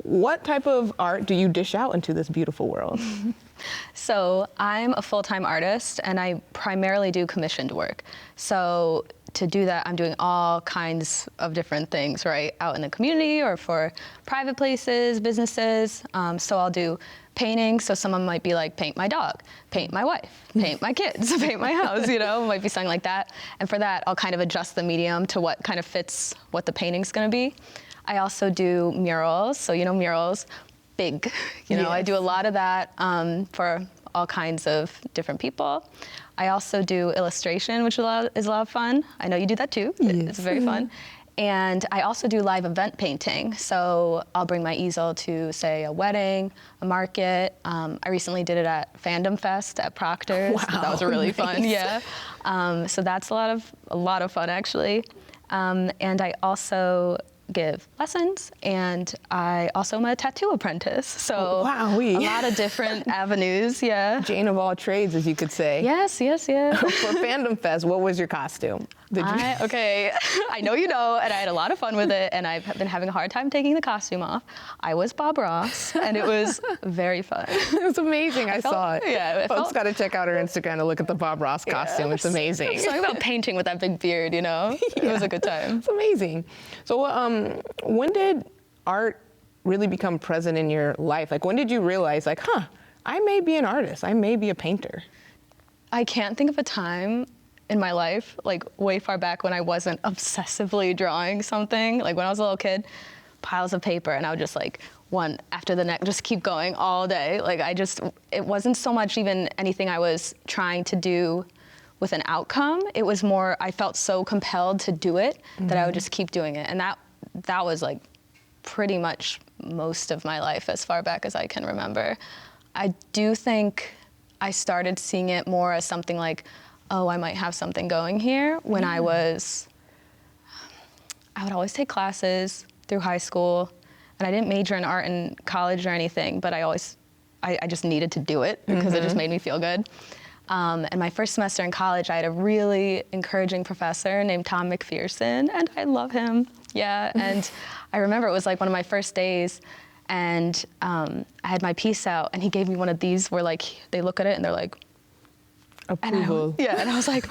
What type of art do you dish out into this beautiful world? So I'm a full-time artist and I primarily do commissioned work. So to do that, I'm doing all kinds of different things, right? Out in the community or for private places, businesses. So I'll do painting. So someone might be like, paint my dog, paint my wife, paint my kids, paint my house, might be something like that. And for that, I'll kind of adjust the medium to what kind of fits what the painting's gonna be. I also do murals. So, murals, big, Yes. I do a lot of that for all kinds of different people. I also do illustration, which is a lot of fun. I know you do that too. Yes. It's very fun. And I also do live event painting. So I'll bring my easel to, say, a wedding, a market. I recently did it at Fandom Fest at Proctor's. Wow, That was really fun, nice. yeah. So that's a lot of fun, actually. And I also give lessons, and I also am a tattoo apprentice. So Wowee. a lot of different avenues, yeah. Jane of all trades, as you could say. Yes. For Fandom Fest, what was your costume? Okay, I know you know, and I had a lot of fun with it, and I've been having a hard time taking the costume off. I was Bob Ross, and it was very fun. It was amazing. I saw it. Yeah, Folks got to check out her Instagram to look at the Bob Ross costume. It's amazing. Something about painting with that big beard, It was a good time. It's amazing. So when did art really become present in your life? Like, when did you realize, like, I may be an artist. I may be a painter. I can't think of a time in my life, like way far back when I wasn't obsessively drawing something. Like when I was a little kid, piles of paper, and I would just like one after the next, just keep going all day. Like it wasn't so much even anything I was trying to do with an outcome. It was more, I felt so compelled to do it that I would just keep doing it. And that was like pretty much most of my life as far back as I can remember. I do think I started seeing it more as something like, oh, I might have something going here when I would always take classes through high school, and I didn't major in art in college or anything, but I just needed to do it because it just made me feel good. And my first semester in college, I had a really encouraging professor named Tom McPherson, and I love him, yeah. And I remember it was like one of my first days, and I had my piece out, and he gave me one of these where like, they look at it and they're like, approval. And I was like,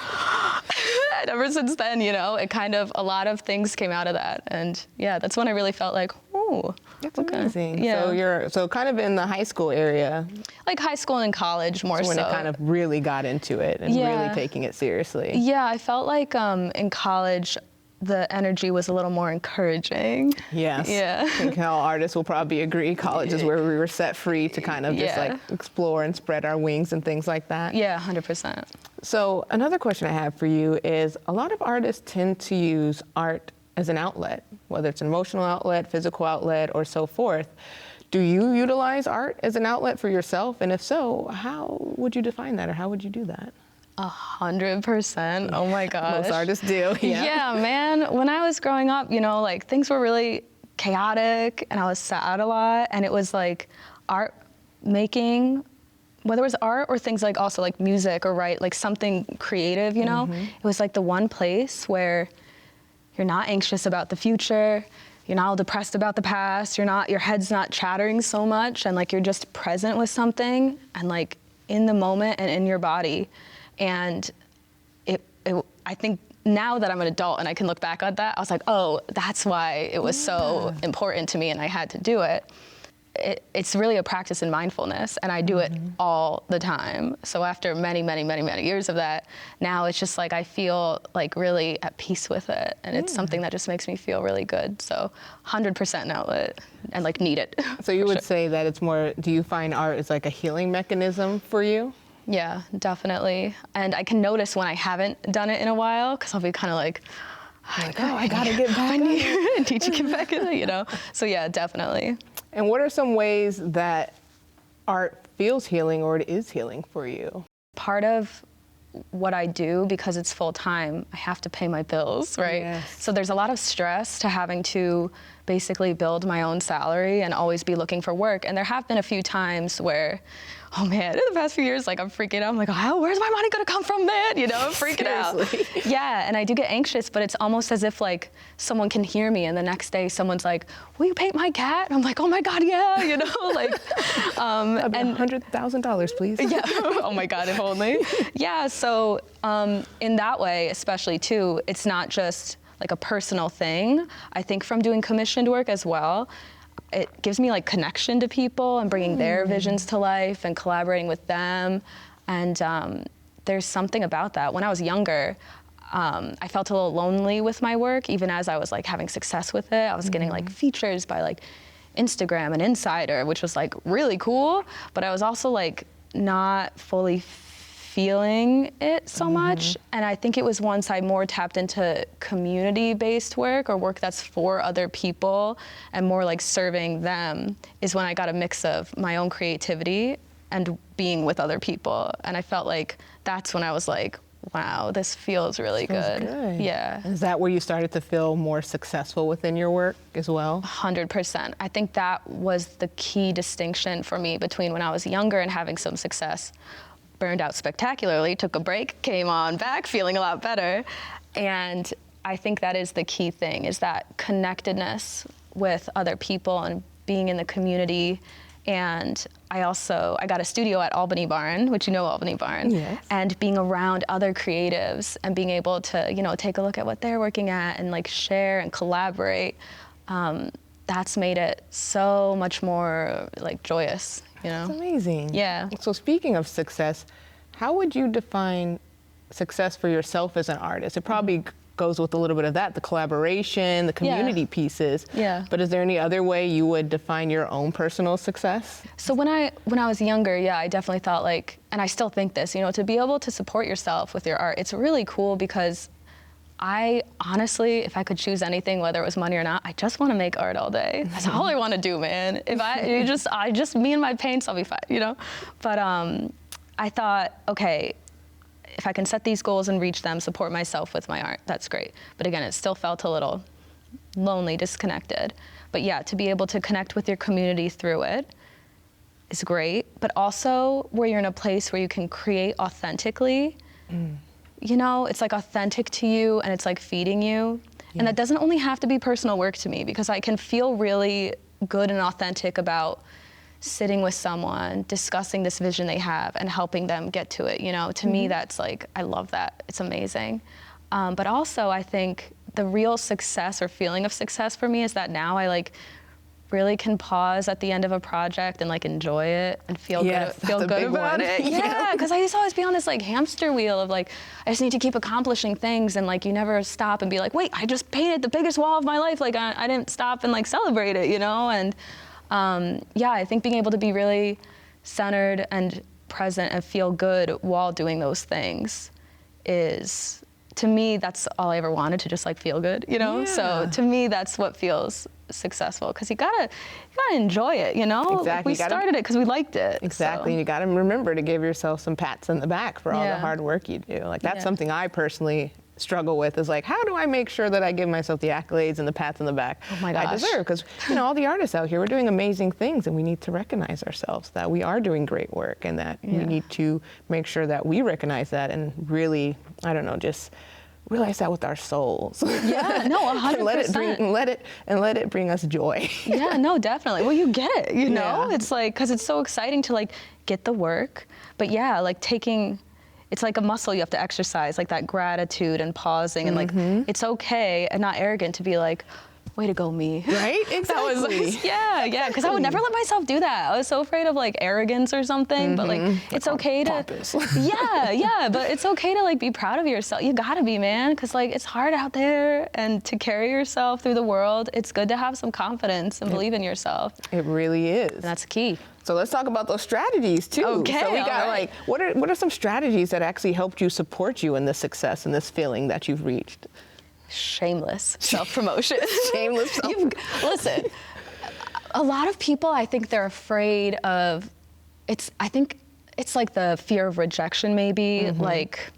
and ever since then, it kind of, a lot of things came out of that. And yeah, that's when I really felt like, oh, That's amazing. Yeah. So kind of in the high school area. Like high school and college more so. When it kind of really got into it and really taking it seriously. Yeah, I felt like in college, the energy was a little more encouraging. Yes. Yeah. I think all artists will probably agree. College is where we were set free to kind of just like explore and spread our wings and things like that. Yeah, 100%. So another question I have for you is, a lot of artists tend to use art as an outlet, whether it's an emotional outlet, physical outlet, or so forth. Do you utilize art as an outlet for yourself? And if so, how would you define that, or how would you do that? 100%. Oh my gosh. Most artists do. Yeah, man. When I was growing up, like things were really chaotic and I was sad a lot. And it was like art making, whether it was art or things like also like music or like something creative, it was like the one place where you're not anxious about the future. You're not all depressed about the past. Your head's not chattering so much. And like, you're just present with something and like in the moment and in your body. And I think now that I'm an adult and I can look back on that, I was like, oh, that's why it was so important to me and I had to do it. It's really a practice in mindfulness, and I do it all the time. So after many, many, many, many years of that, now it's just like I feel like really at peace with it, and it's something that just makes me feel really good. So 100% an outlet, and like need it. So you would say that it's more, do you find art is like a healing mechanism for you? Yeah, definitely. And I can notice when I haven't done it in a while, because I'll be kind of like, I gotta get back. I need to get back in it, So yeah, definitely. And what are some ways that art feels healing or it is healing for you? Part of what I do, because it's full time, I have to pay my bills, right? Yes. So there's a lot of stress to having to basically build my own salary and always be looking for work. And there have been a few times where, oh man, in the past few years, like I'm freaking out. I'm like, oh, where's my money gonna come from, man? You know, I'm freaking out. Yeah, and I do get anxious, but it's almost as if like someone can hear me, and the next day someone's like, will you paint my cat? And I'm like, oh my God, yeah, you know, like. And $100,000, please. Yeah. Oh my God, if only. Yeah. So in that way, especially too, it's not just like a personal thing. I think from doing commissioned work as well, it gives me like connection to people and bringing their visions to life and collaborating with them. And there's something about that. When I was younger, I felt a little lonely with my work, even as I was like having success with it. I was getting like features by like Instagram and Insider, which was like really cool, but I was also like not fully feeling it so much. And I think it was once I more tapped into community-based work or work that's for other people and more like serving them is when I got a mix of my own creativity and being with other people. And I felt like that's when I was like, wow, this feels really good. Yeah. Is that where you started to feel more successful within your work as well? 100%. I think that was the key distinction for me between when I was younger and having some success. Burned out spectacularly, took a break, came on back feeling a lot better. And I think that is the key thing, is that connectedness with other people and being in the community. And I got a studio at Albany Barn, which you know Albany Barn, yes. And being around other creatives and being able to, you know, take a look at what they're working at and like share and collaborate, that's made it so much more like joyous, you know? That's amazing. Yeah. So speaking of success, how would you define success for yourself as an artist? It probably goes with a little bit of that, the collaboration, the community pieces. Yeah. But is there any other way you would define your own personal success? So when I was younger, yeah, I definitely thought like, and I still think this, you know, to be able to support yourself with your art, it's really cool because I honestly, if I could choose anything, whether it was money or not, I just want to make art all day. That's all I want to do, man. If I just me and my paints, I'll be fine, you know? But I thought, okay, if I can set these goals and reach them, support myself with my art, that's great. But again, it still felt a little lonely, disconnected. But yeah, to be able to connect with your community through it is great. But also where you're in a place where you can create authentically, you know, it's like authentic to you and it's like feeding you. Yeah. And that doesn't only have to be personal work to me, because I can feel really good and authentic about sitting with someone, discussing this vision they have and helping them get to it. You know, to me, that's like, I love that. It's amazing. But also I think the real success or feeling of success for me is that now I like really can pause at the end of a project and like enjoy it and feel good about it. Yeah, because I used to always be on this like hamster wheel of like, I just need to keep accomplishing things, and like you never stop and be like, wait, I just painted the biggest wall of my life. Like I didn't stop and like celebrate it, you know? And yeah, I think being able to be really centered and present and feel good while doing those things is, to me, that's all I ever wanted, to just like feel good, you know? Yeah. So to me, that's what feels successful, because you gotta enjoy it, you know? Exactly. Like we started it because we liked it. Exactly. So. You gotta remember to give yourself some pats on the back for all the hard work you do. Like that's something I personally struggle with, is like, how do I make sure that I give myself the accolades and the pats on the back I deserve? Because, you know, all the artists out here, we're doing amazing things, and we need to recognize ourselves that we are doing great work, and that we need to make sure that we recognize that and really, I don't know, just realize that with our souls. Yeah, no, 100%. let it bring us joy. Yeah, no, definitely. Well, you get it, you know? It's like, because it's so exciting to like get the work, but yeah, like it's like a muscle you have to exercise, like that gratitude and pausing and like, it's okay and not arrogant to be like, way to go, me. Right? Exactly. Yeah, because I would never let myself do that. I was so afraid of like arrogance or something, but like, it's okay to, but it's okay to like be proud of yourself. You gotta be, man, because like it's hard out there, and to carry yourself through the world, it's good to have some confidence and believe in yourself. It really is. And that's key. So let's talk about those strategies too. Okay, so we got like, what are some strategies that actually helped you support you in this success and this feeling that you've reached? Shameless self-promotion. Shameless self-promotion. Listen, a lot of people, I think they're afraid of, I think it's like the fear of rejection maybe, like,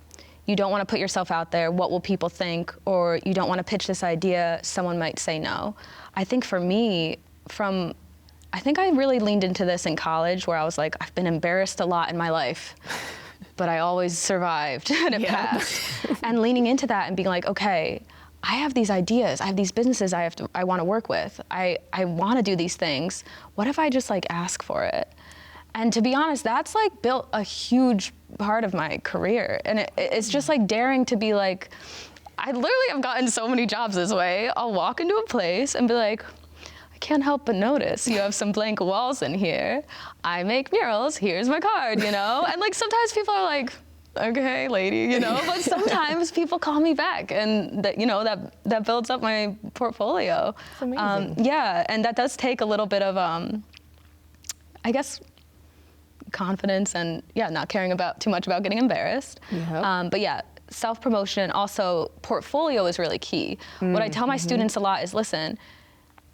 you don't want to put yourself out there, what will people think, or you don't want to pitch this idea, someone might say no. I think for me, I think I really leaned into this in college where I was like, I've been embarrassed a lot in my life, but I always survived and it passed. And leaning into that and being like, okay, I have these ideas, I have these businesses I want to work with. I want to do these things. What if I just like ask for it? And to be honest, that's like built a huge part of my career. And it's just like daring to be like, I literally have gotten so many jobs this way. I'll walk into a place and be like, I can't help but notice you have some blank walls in here. I make murals, here's my card, you know? And like sometimes people are like, okay, lady, you know? But sometimes people call me back and that, you know, that builds up my portfolio. That's amazing. Yeah, and that does take a little bit of, I guess, confidence and not caring about too much about getting embarrassed. Yep. But yeah, self-promotion, also portfolio is really key. What I tell my students a lot is, listen,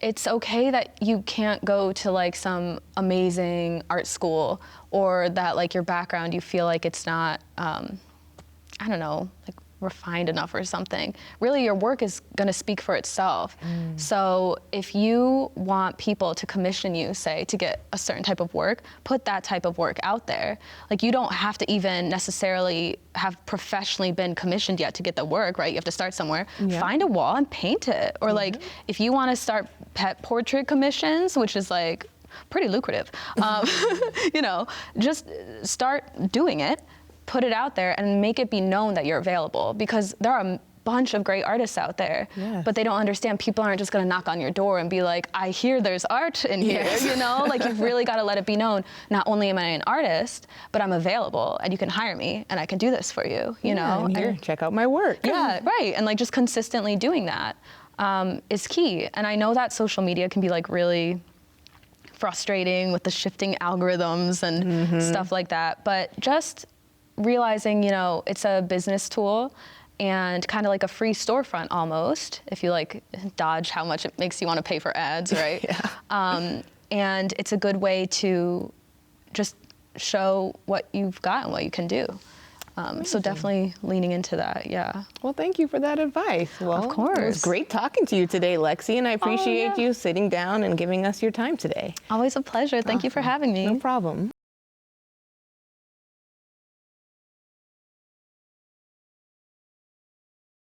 it's okay that you can't go to like some amazing art school or that like your background, you feel like it's not, I don't know, like refined enough or something. Really, your work is gonna speak for itself. So if you want people to commission you, say, to get a certain type of work, put that type of work out there. Like you don't have to even necessarily have professionally been commissioned yet to get the work, right? You have to start somewhere. Yeah. Find a wall and paint it. Or like, if you wanna start pet portrait commissions, which is like pretty lucrative, you know, just start doing it. Put it out there and make it be known that you're available, because there are a bunch of great artists out there, but they don't understand people aren't just gonna knock on your door and be like, I hear there's art in here, you know? Like you've really gotta let it be known, not only am I an artist, but I'm available and you can hire me and I can do this for you, you know? And here, check out my work. Yeah, right, and like just consistently doing that is key. And I know that social media can be like really frustrating with the shifting algorithms and stuff like that, but just realizing, you know, it's a business tool and kind of like a free storefront almost, if you like dodge how much it makes you want to pay for ads, right? And it's a good way to just show what you've got and what you can do. So definitely leaning into that, yeah. Well, thank you for that advice. Well, Of course. It was great talking to you today, Lexi, and I appreciate you sitting down and giving us your time today. Always a pleasure. Thank you for having me. No problem.